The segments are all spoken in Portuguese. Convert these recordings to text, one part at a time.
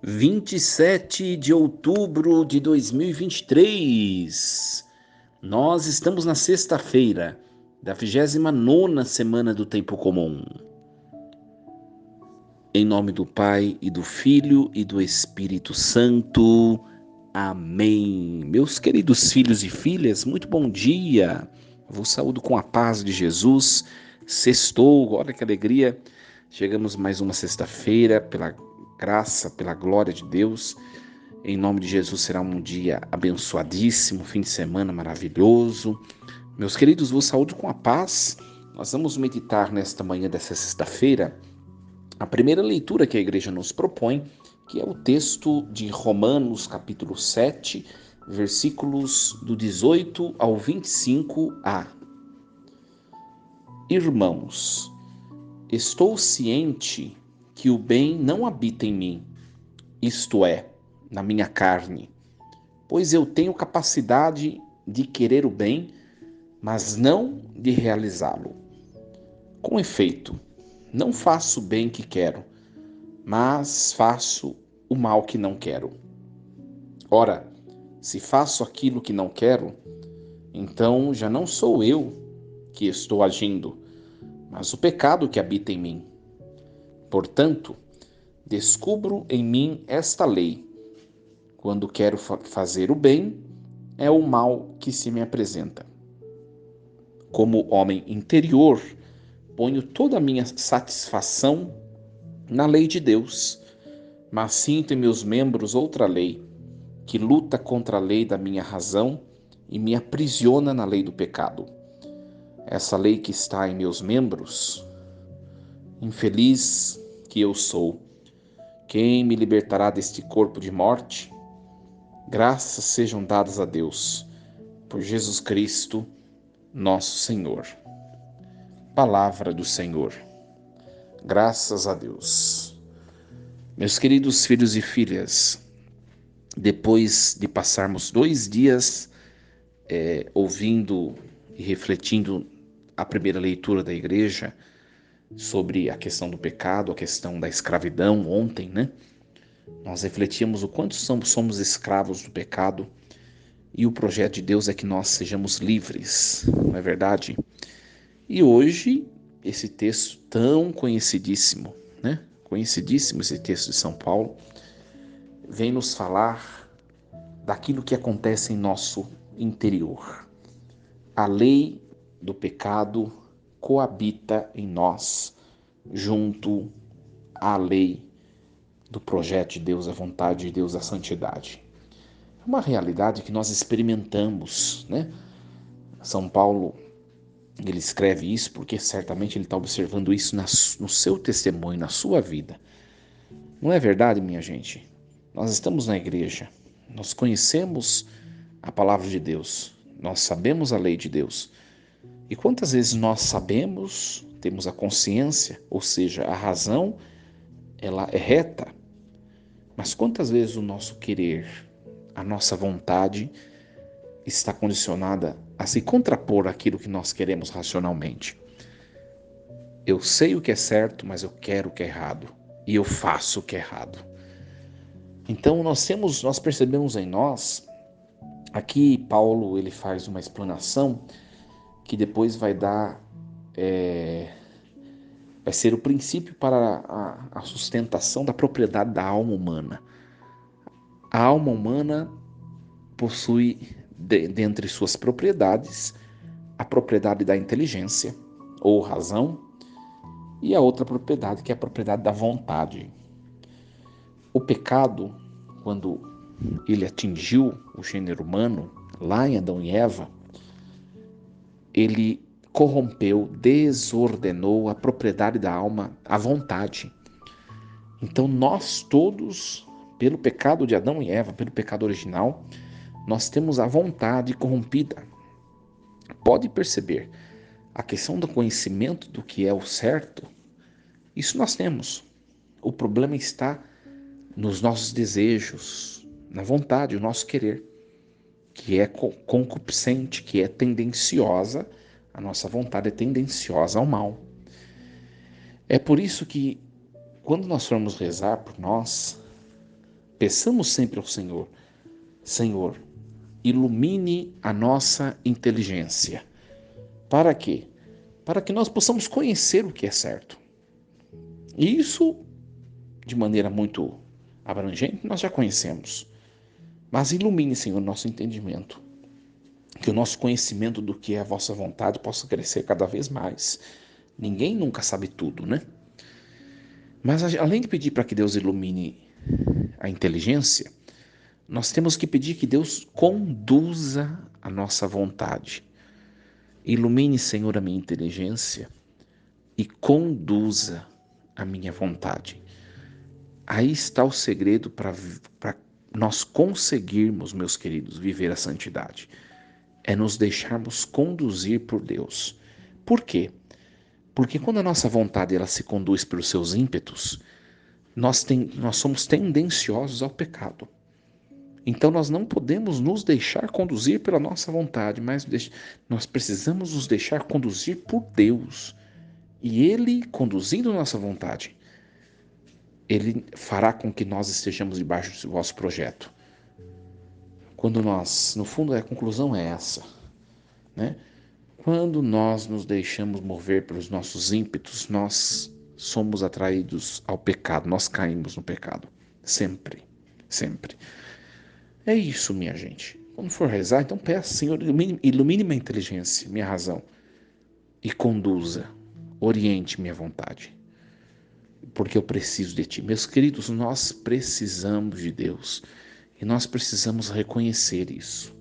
27 de outubro de 2023. Nós estamos na sexta-feira da 29ª semana do Tempo Comum. Em nome do Pai, e do Filho, e do Espírito Santo. Amém. Meus queridos filhos e filhas, muito bom dia. Vos saúdo com a paz de Jesus. Sextou, olha que alegria. Chegamos mais uma sexta-feira, pela graça, pela glória de Deus. Em nome de Jesus será um dia abençoadíssimo, fim de semana maravilhoso. Meus queridos, vos saúdo com a paz. Nós vamos meditar nesta manhã dessa sexta-feira a primeira leitura que a igreja nos propõe, que é o texto de Romanos, capítulo 7, versículos do 18 ao 25a. Irmãos, estou ciente que o bem não habita em mim, isto é, na minha carne, pois eu tenho capacidade de querer o bem, mas não de realizá-lo. Com efeito, não faço o bem que quero, mas faço o mal que não quero. Ora, se faço aquilo que não quero, então já não sou eu que estou agindo, mas o pecado que habita em mim. Portanto, descubro em mim esta lei. Quando quero fazer o bem, é o mal que se me apresenta. Como homem interior, ponho toda a minha satisfação na lei de Deus, mas sinto em meus membros outra lei, que luta contra a lei da minha razão e me aprisiona na lei do pecado. Essa lei que está em meus membros, infeliz que eu sou, quem me libertará deste corpo de morte? Graças sejam dadas a Deus, por Jesus Cristo, nosso Senhor. Palavra do Senhor. Graças a Deus. Meus queridos filhos e filhas, depois de passarmos 2 dias ouvindo e refletindo a primeira leitura da igreja sobre a questão do pecado, a questão da escravidão ontem, né? Nós refletíamos o quanto somos escravos do pecado e o projeto de Deus é que nós sejamos livres, não é verdade? E hoje, esse texto tão conhecidíssimo, né? Conhecidíssimo esse texto de São Paulo, vem nos falar daquilo que acontece em nosso interior. A lei do pecado coabita em nós, junto à lei do projeto de Deus, a vontade de Deus, a santidade. É uma realidade que nós experimentamos, né? São Paulo, ele escreve isso porque certamente ele está observando isso no seu testemunho, na sua vida. Não é verdade, minha gente? Nós estamos na igreja, nós conhecemos a palavra de Deus, nós sabemos a lei de Deus. E quantas vezes nós sabemos, temos a consciência, ou seja, a razão, ela é reta, mas quantas vezes o nosso querer, a nossa vontade está condicionada a se contrapor àquilo que nós queremos racionalmente? Eu sei o que é certo, mas eu quero o que é errado, e eu faço o que é errado. Então nós percebemos em nós, aqui Paulo ele faz uma explanação que depois vai ser o princípio para a sustentação da propriedade da alma humana. A alma humana possui, dentre suas propriedades, a propriedade da inteligência, ou razão, e a outra propriedade, que é a propriedade da vontade. O pecado, quando ele atingiu o gênero humano, lá em Adão e Eva, ele corrompeu, desordenou a propriedade da alma, a vontade. Então nós todos, pelo pecado de Adão e Eva, pelo pecado original, nós temos a vontade corrompida. Pode perceber, a questão do conhecimento do que é o certo, isso nós temos. O problema está nos nossos desejos, na vontade, o nosso querer, que é concupiscente, que é tendenciosa, a nossa vontade é tendenciosa ao mal. É por isso que, quando nós formos rezar por nós, Peçamos sempre ao Senhor: Senhor, ilumine a nossa inteligência. Para quê? Para que nós possamos conhecer o que é certo. E isso, de maneira muito abrangente, nós já conhecemos. Mas ilumine, Senhor, nosso entendimento. Que o nosso conhecimento do que é a vossa vontade possa crescer cada vez mais. Ninguém nunca sabe tudo, né? Mas além de pedir para que Deus ilumine a inteligência, nós temos que pedir que Deus conduza a nossa vontade. Ilumine, Senhor, a minha inteligência e conduza a minha vontade. Aí está o segredo para nós conseguirmos, meus queridos, viver a santidade. É nos deixarmos conduzir por Deus. Por quê? Porque quando a nossa vontade ela se conduz pelos seus ímpetos, nós somos tendenciosos ao pecado. Então nós não podemos nos deixar conduzir pela nossa vontade, mas nós precisamos nos deixar conduzir por Deus. E Ele, conduzindo nossa vontade, Ele fará com que nós estejamos debaixo do vosso projeto. Quando nós, no fundo, a conclusão é essa, né? Quando nós nos deixamos mover pelos nossos ímpetos, nós somos atraídos ao pecado, nós caímos no pecado. Sempre, sempre. É isso, minha gente. Quando for rezar, então peça, Senhor, ilumine minha inteligência, minha razão, e conduza, oriente minha vontade, porque eu preciso de Ti. Meus queridos, nós precisamos de Deus, e nós precisamos reconhecer isso.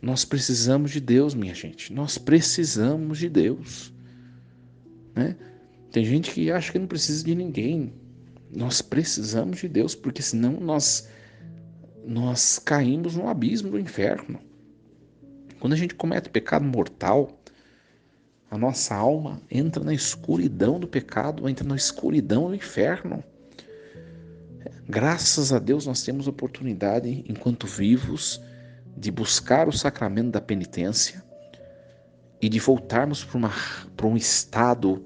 Nós precisamos de Deus, minha gente, nós precisamos de Deus, né? Tem gente que acha que não precisa de ninguém. Nós precisamos de Deus, porque senão nós caímos no abismo do inferno. Quando a gente comete pecado mortal, a nossa alma entra na escuridão do pecado, entra na escuridão do inferno. Graças a Deus nós temos oportunidade, enquanto vivos, de buscar o sacramento da penitência e de voltarmos para um estado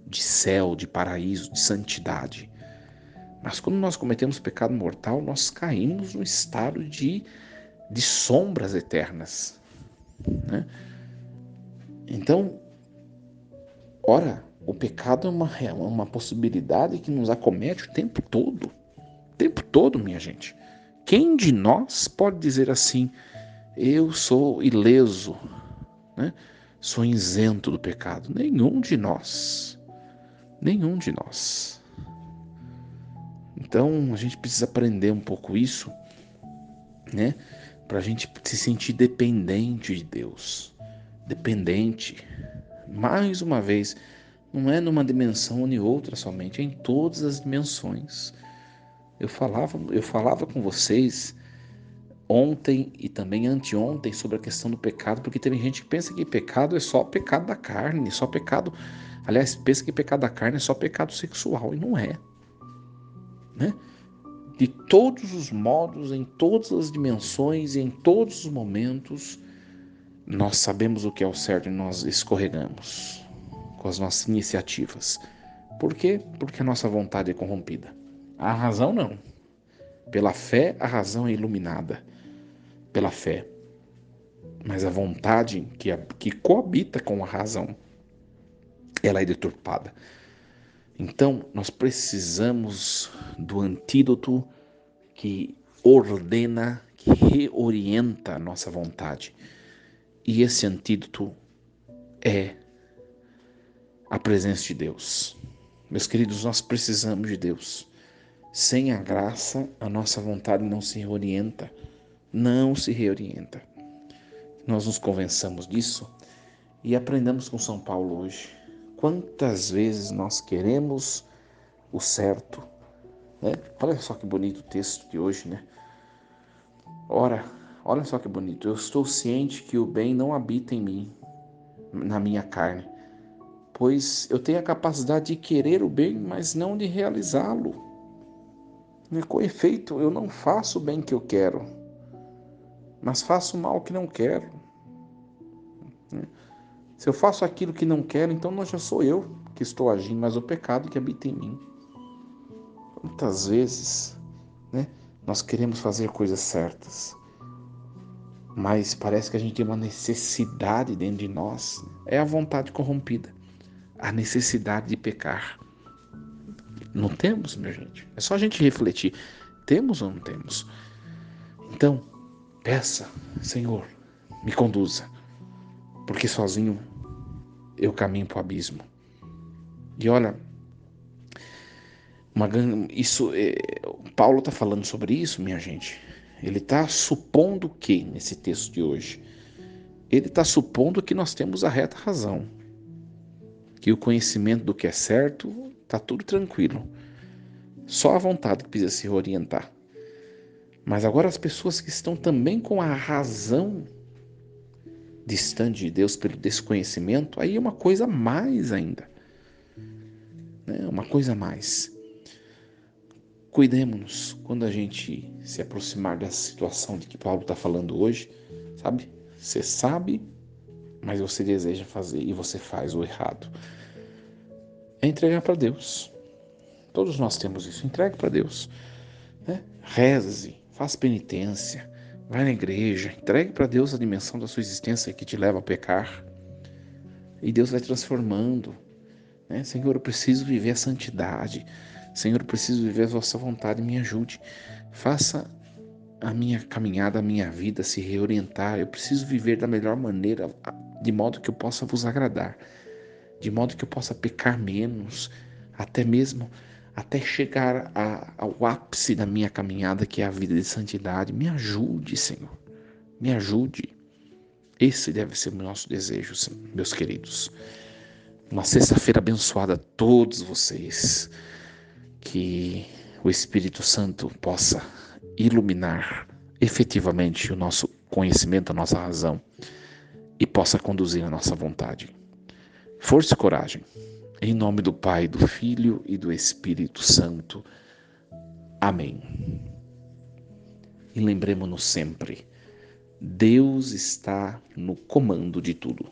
de céu, de paraíso, de santidade. Mas quando nós cometemos pecado mortal, nós caímos no estado de sombras eternas, né? Então, ora, o pecado é uma possibilidade que nos acomete o tempo todo, minha gente. Quem de nós pode dizer assim, eu sou ileso, né? Sou isento do pecado? Nenhum de nós. Nenhum de nós. Então, a gente precisa aprender um pouco isso, né? Para a gente se sentir dependente de Deus. Dependente. Mais uma vez, não é numa dimensão ou em outra somente, é em todas as dimensões. Eu falava com vocês ontem e também anteontem sobre a questão do pecado, porque tem gente que pensa que pecado é só pecado da carne, só pecado. Aliás, pensa que pecado da carne é só pecado sexual, e não é, né? De todos os modos, em todas as dimensões e em todos os momentos, nós sabemos o que é o certo e nós escorregamos com as nossas iniciativas. Por quê? Porque a nossa vontade é corrompida. A razão não. Pela fé, a razão é iluminada. Pela fé. Mas a vontade que coabita com a razão, ela é deturpada. Então, nós precisamos do antídoto que ordena, que reorienta a nossa vontade. E esse antídoto é a presença de Deus. Meus queridos, nós precisamos de Deus. Sem a graça, a nossa vontade não se reorienta. Não se reorienta. Nós nos convençamos disso e aprendamos com São Paulo hoje. Quantas vezes nós queremos o certo, né? Olha só que bonito o texto de hoje, né? Ora, olha só que bonito. Eu estou ciente que o bem não habita em mim, na minha carne, pois eu tenho a capacidade de querer o bem, mas não de realizá-lo. Com efeito, eu não faço o bem que eu quero, mas faço o mal que não quero. Se eu faço aquilo que não quero, então não já sou eu que estou agindo, mas o pecado que habita em mim. Quantas vezes, né, Nós queremos fazer coisas certas, mas parece que a gente tem uma necessidade dentro de nós. É a vontade corrompida, a necessidade de pecar. Não temos, minha gente. É só a gente refletir. Temos ou não temos? Então, peça, Senhor, me conduza, porque sozinho eu caminho para o abismo. E olha, Paulo está falando sobre isso, minha gente. Ele está supondo que, nesse texto de hoje, ele está supondo que nós temos a reta razão, que o conhecimento do que é certo está tudo tranquilo. Só a vontade que precisa se reorientar. Mas agora as pessoas que estão também com a razão distante de Deus pelo desconhecimento, aí é uma coisa a mais ainda. Né? Uma coisa a mais. Cuidemos-nos quando a gente se aproximar dessa situação de que Paulo está falando hoje, sabe? Você sabe, mas você deseja fazer e você faz o errado. É entregar para Deus. Todos nós temos isso. Entregue para Deus. Né? Reze, faça penitência, vai na igreja, entregue para Deus a dimensão da sua existência que te leva a pecar. E Deus vai transformando. Né? Senhor, eu preciso viver a santidade. Senhor, eu preciso viver a vossa vontade, me ajude. Faça a minha caminhada, a minha vida se reorientar. Eu preciso viver da melhor maneira, de modo que eu possa vos agradar, de modo que eu possa pecar menos, até chegar ao ápice da minha caminhada, que é a vida de santidade. Me ajude, Senhor, me ajude. Esse deve ser o nosso desejo, meus queridos. Uma sexta-feira abençoada a todos vocês. Que o Espírito Santo possa iluminar efetivamente o nosso conhecimento, a nossa razão e possa conduzir a nossa vontade. Força e coragem. Em nome do Pai, do Filho e do Espírito Santo. Amém. E lembremos-nos sempre, Deus está no comando de tudo.